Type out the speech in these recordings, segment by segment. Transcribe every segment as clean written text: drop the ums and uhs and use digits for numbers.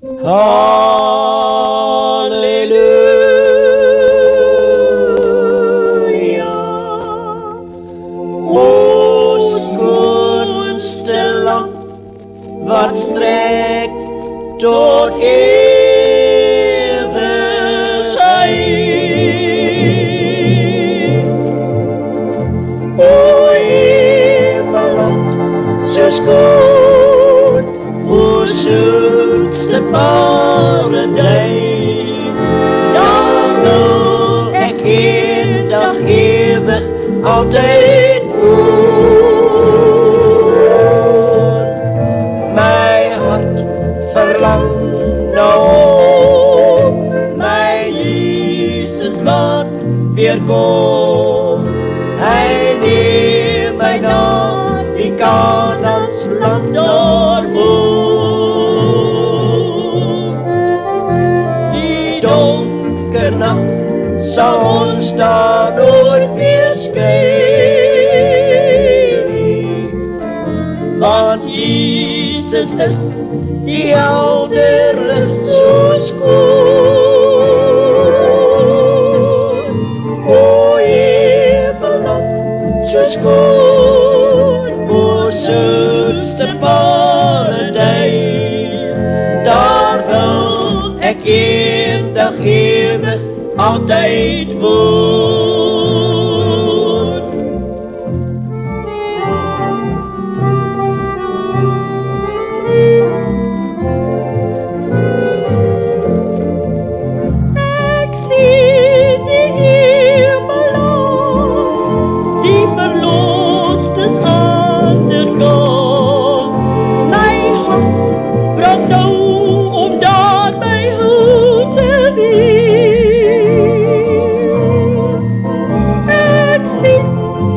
Halleluja. O schoonste land, wat strekt tot eeuwigheid. O hemelland, so skoon, o zoetste paradijs. Daar wil ek eendag ewig altyd woon. My hart verlang nou, my Jesus wat weer kom. Hy neem my na die Kanaans land daarboven. Die donker nacht sal ons daar nooit weer skei nie, want Jesus is die helder lig so skoon. O hemelland, so skoon, o zoetste paradijs. Daar wil ek eendag ewig altyd woon. Ek sien die hemelland, die verloostes aan der kant. My hart brand nou om daar by hoe te wees. Ek sien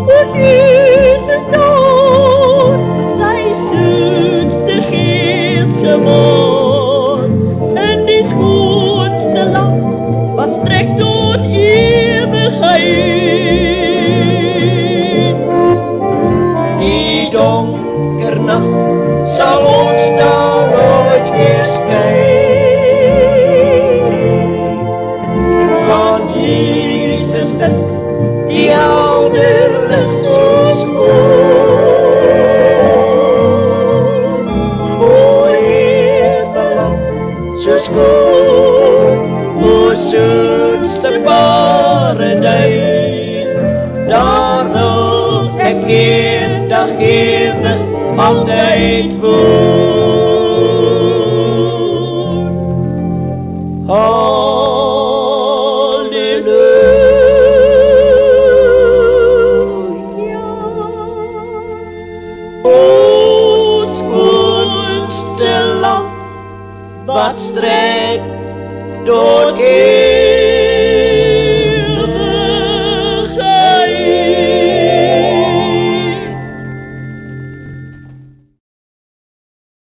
hoe Jesus daar sy soetste gees gewoon in die skoonste land wat strek tot ewigheid. Die donker nacht sal ons daar nooit weer skei, want Jesus is die helder lig so skoon. O hemelland, so skoon, o zoetste paradijs. Daar wil ek eendag ewig altyd woon. Halleluja. O skoonste land, wat strek tot